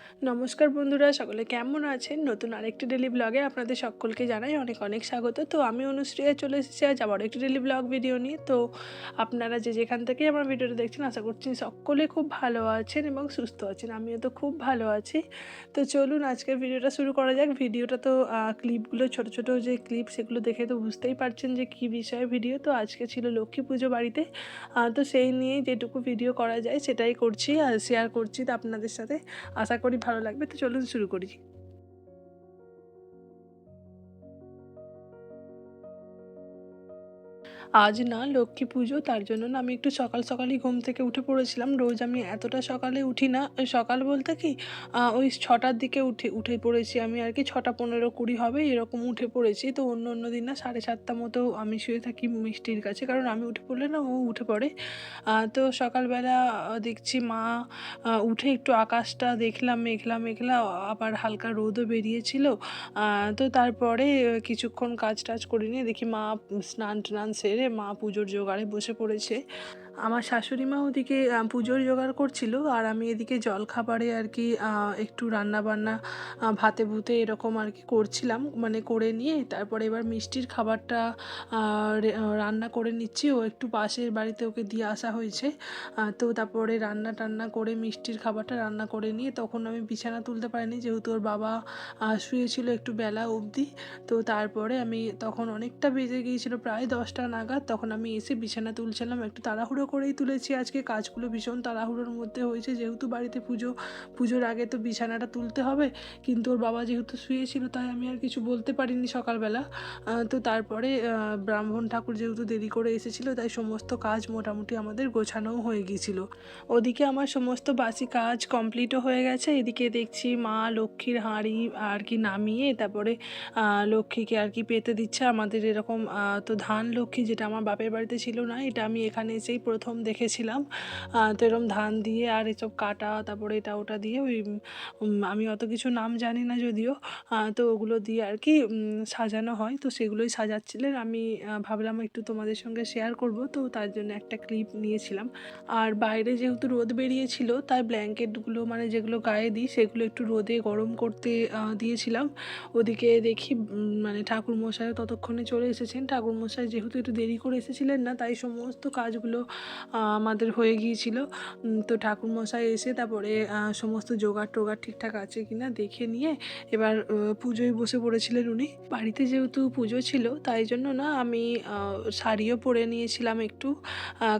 নমস্কার বন্ধুরা, সকলে কেমন আছেন? নতুন আরেকটি ডেলি ব্লগে আপনাদের সকলকে জানাই অনেক অনেক স্বাগত। তো আমি অনুশ্রিয়া চলে এসেছি আজ আবারও একটি ডেলি ব্লগ ভিডিও নিয়ে। তো আপনারা যে যেখান থেকেই আমার ভিডিওটা দেখছেন, আশা করছি সকলে খুব ভালো আছেন এবং সুস্থ আছেন। আমিও তো খুব ভালো আছি। তো চলুন আজকের ভিডিওটা শুরু করা যাক। ভিডিওটা তো ক্লিপগুলো ছোট ছোট যে ক্লিপ, সেগুলো দেখে তো বুঝতেই পারছেন যে কী বিষয়ে ভিডিও। তো আজকে ছিল লক্ষ্মী পুজো বাড়িতে। তো সেই নিয়েই যেটুকু ভিডিও করা যায় সেটাই করছি আর শেয়ার করছি তো আপনাদের সাথে। আশা করি ভালো লাগবে। তো চলুন শুরু করি। আজ না লক্ষ্মী পুজো, তার জন্য না আমি একটু সকাল সকালই ঘুম থেকে উঠে পড়েছিলাম। রোজ আমি এতটা সকালে উঠি না। সকাল বলতে কি, ওই 6টার দিকে উঠে পড়েছি আমি আর কি। 6টা 15-20 হবে এরকম উঠে পড়েছি। তো অন্য অন্য দিন না 7:30 মতো আমি শুয়ে থাকি মিষ্টির কাছে, কারণ আমি উঠে পড়লে না ও উঠে পড়ে। তো সকালবেলা দেখছি মা উঠে একটু আকাশটা দেখলাম মেঘলা মেঘলা, আবার হালকা রোদও বেরিয়েছিল। তো তারপরে কিছুক্ষণ কাজ টাজ করে নিয়ে দেখি মা স্নান টান সেরে মা পুজোর জোগাড়ে বসে পড়েছে। আমার শাশুড়ি মা ওদিকে পুজোর জোগাড় করছিল, আর আমি এদিকে জলখাবারে আর কি একটু রান্নাবান্না, ভাতে ভুতে এরকম আর কি করছিলাম, মানে করে নিয়ে তারপরে এবার মিষ্টির খাবারটা রান্না করে নিচ্ছি। ও একটু পাশের বাড়িতে ওকে দিয়ে আসা হয়েছে। তো তারপরে রান্না টান্না করে মিষ্টির খাবারটা রান্না করে নিয়ে তখন আমি বিছানা তুলতে পারিনি, যেহেতু ওর বাবা শুয়েছিল একটু বেলা অবধি। তো তারপরে আমি তখন অনেকটা বেজে গিয়েছিল, প্রায় 10টা নাগাদ, তখন আমি এসে বিছানা তুলছিলাম। একটু তাড়াহুড়ো করেই তুলেছি, আজকে কাজগুলো ভীষণ তাড়াহুড়োর মধ্যে হয়েছে, যেহেতু বাড়িতে পুজোর আগে তো বিছানাটা তুলতে হবে। কিন্তু ওর বাবা যেহেতু শুয়েছিল তাই আমি আর কিছু বলতে পারিনি সকালবেলা। তো তারপরে ব্রাহ্মণ ঠাকুর যেহেতু দেরি করে এসেছিলো, তাই সমস্ত কাজ মোটামুটি আমাদের গোছানোও হয়ে গিয়েছিলো। ওদিকে আমার সমস্ত বাসি কাজ কমপ্লিটও হয়ে গেছে। এদিকে দেখছি মা লক্ষ্মীর হাঁড়ি আর কি নামিয়ে তারপরে লক্ষ্মীকে আর কি পেতে দিচ্ছে। আমাদের এরকম তো ধান লক্ষ্মী, যেটা আমার বাপের বাড়িতে ছিল না, এটা আমি এখানে এসেই প্রথম দেখেছিলাম। তো এরকম ধান দিয়ে আর এসব কাটা, তারপরে এটা ওটা দিয়ে ওই আমি অত কিছু নাম জানি না যদিও। তো ওগুলো দিয়ে আর কি সাজানো হয়, তো সেগুলোই সাজাচ্ছিলেন। আমি ভাবলাম একটু তোমাদের সঙ্গে শেয়ার করব, তো তার জন্য একটা ক্লিপ নিয়েছিলাম। আর বাইরে যেহেতু রোদ বেরিয়েছিল, তাই ব্ল্যাঙ্কেটগুলো মানে যেগুলো গায়ে দিই সেগুলো একটু রোদে গরম করতে দিয়েছিলাম। ওদিকে দেখি মানে ঠাকুরমশাইও ততক্ষণে চলে এসেছেন। ঠাকুরমশাই যেহেতু একটু দেরি করে এসেছিলেন না, তাই সমস্ত কাজগুলো আমাদের হয়ে গিয়েছিল। তো ঠাকুরমশাই এসে তারপরে সমস্ত জোগাড় টোগাড় ঠিকঠাক আছে কিনা দেখে নিয়ে এবার পুজোয় বসে পড়েছিলেন উনি। বাড়িতে যেহেতু পুজো ছিল তাই জন্য না আমি শাড়িও পরে নিয়েছিলাম একটু,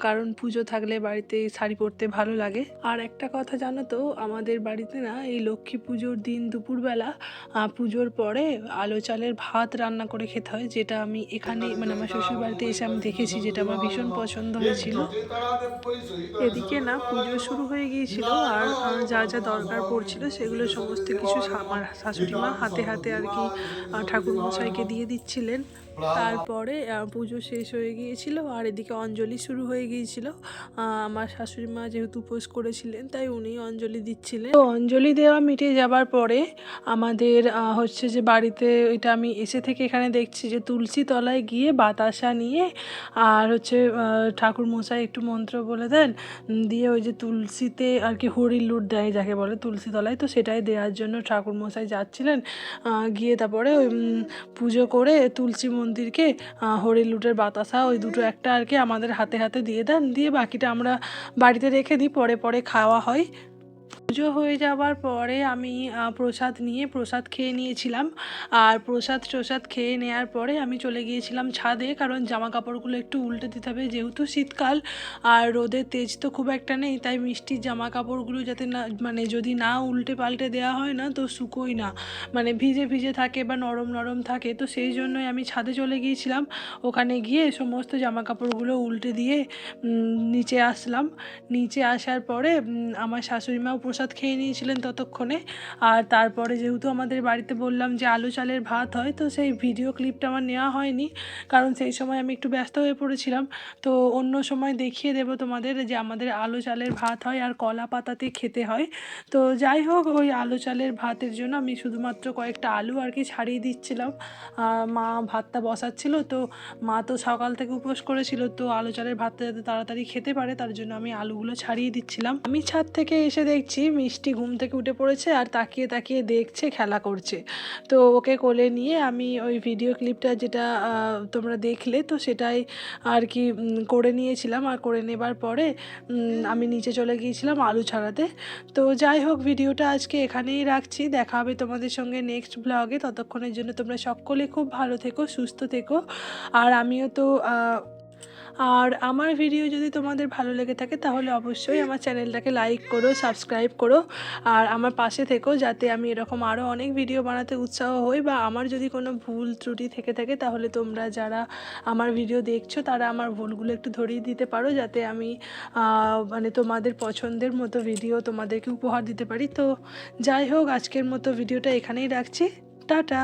কারণ পুজো থাকলে বাড়িতে শাড়ি পরতে ভালো লাগে। আর একটা কথা জানো তো, আমাদের বাড়িতে না এই লক্ষ্মী পুজোর দিন দুপুরবেলা পুজোর পরে আলো চালের ভাত রান্না করে খেতে হয়, যেটা আমি এখানে মানে আমার শ্বশুর বাড়িতে এসে আমি দেখেছি, যেটা আমার ভীষণ পছন্দ হয়েছিল। এদিকে না পুজো শুরু হয়ে গিয়েছিল, আর যা যা দরকার পড়ছিল সেগুলো সমস্ত কিছু আমার শাশুড়ি মা হাতে হাতে আর কি ঠাকুরমশাইকে দিয়ে দিচ্ছিলেন। তারপরে পুজো শেষ হয়ে গিয়েছিল, আর এদিকে অঞ্জলি শুরু হয়ে গিয়েছিল। আমার শাশুড়ি মা যেহেতু উপোস করেছিলেন, তাই উনি অঞ্জলি দিচ্ছিলেন। তো অঞ্জলি দেওয়া মিটে যাবার পরে আমাদের হচ্ছে যে বাড়িতে, এটা আমি এসে থেকে এখানে দেখছি যে তুলসী তলায় গিয়ে বাতাসা নিয়ে আর হচ্ছে ঠাকুর মশাই একটু মন্ত্র বলে দেন, দিয়ে ওই যে তুলসীতে আর কি হরির লুট দেয় যাকে বলে তুলসী তলায়, তো সেটাই দেওয়ার জন্য ঠাকুর মশাই যাচ্ছিলেন। গিয়ে তারপরে ওই পুজো করে তুলসী মন্দিরকে হরির লুটের বাতাসা ওই দুটো একটা আর কি আমাদের হাতে হাতে দিয়ে দেন, দিয়ে বাকিটা আমরা বাড়িতে রেখে দিই, পরে পরে খাওয়া হয়। পুজো হয়ে যাওয়ার পরে আমি প্রসাদ খেয়ে নিয়েছিলাম। আর প্রসাদ খেয়ে নেওয়ার পরে আমি চলে গিয়েছিলাম ছাদে, কারণ জামা কাপড়গুলো একটু উল্টে দিতে হবে, যেহেতু শীতকাল আর রোদের তেজ তো খুব একটা নেই, তাই মিষ্টির জামা কাপড়গুলো যাতে না, মানে যদি না উল্টে পাল্টে দেওয়া হয় না তো শুকোয় না, মানে ভিজে ভিজে থাকে বা নরম নরম থাকে। তো সেই জন্যই আমি ছাদে চলে গিয়েছিলাম। ওখানে গিয়ে সমস্ত জামা কাপড়গুলো উল্টে দিয়ে নিচে আসলাম। নিচে আসার পরে আমার শাশুড়ি মাও প্রসাদ খেয়ে নিয়েছিলেন ততক্ষণে। আর তারপরে যেহেতু আমাদের বাড়িতে বললাম যে আলু চালের ভাত হয়, তো সেই ভিডিও ক্লিপটা আমার নেওয়া হয়নি, কারণ সেই সময় আমি একটু ব্যস্ত হয়ে পড়েছিলাম। তো অন্য সময় দেখিয়ে দেবো তোমাদের যে আমাদের আলু চালের ভাত হয় আর কলা পাতাতে খেতে হয়। তো যাই হোক, ওই আলু চালের ভাতের জন্য আমি শুধুমাত্র কয়েকটা আলু আর কি ছাড়িয়ে দিচ্ছিলাম। মা ভাতটা বসাচ্ছিল, তো মা তো সকাল থেকে উপোস করেছিল, তো আলু চালের ভাতটা যাতে তাড়াতাড়ি খেতে পারে তার জন্য আমি আলুগুলো ছাড়িয়ে দিচ্ছিলাম। আমি ছাদ থেকে এসে দেখছি দেখছি মিষ্টি ঘুম থেকে উঠে পড়েছে আর তাকিয়ে তাকিয়ে দেখছে, খেলা করছে। তো ওকে কোলে নিয়ে আমি ওই ভিডিও ক্লিপটা যেটা তোমরা দেখলে, তো সেটাই আর কি করে নিয়েছিলাম। আর করে নেবার পরে আমি নিচে চলে গিয়েছিলাম আলু ছাড়াতে। তো যাই হোক, ভিডিওটা আজকে এখানেই রাখছি। দেখা হবে তোমাদের সঙ্গে নেক্সট ব্লগে। ততক্ষণের জন্য তোমরা সকলে খুব ভালো থেকো, সুস্থ থেকো। আর আমিও তো আর আমার ভিডিও যদি তোমাদের ভালো লেগে থাকে তাহলে অবশ্যই আমার চ্যানেলটাকে লাইক করো, সাবস্ক্রাইব করো আর আমার পাশে থেকো, যাতে আমি এরকম আরও অনেক ভিডিও বানাতে উৎসাহ হই। বা আমার যদি কোনো ভুল ত্রুটি থেকে থাকে তাহলে তোমরা যারা আমার ভিডিও দেখছো তারা আমার ভুলগুলো একটু ধরিয়ে দিতে পারো, যাতে আমি মানে তোমাদের পছন্দের মতো ভিডিও তোমাদেরকে উপহার দিতে পারি। তো যাই হোক, আজকের মতো ভিডিওটা এখানেই রাখছি। টাটা।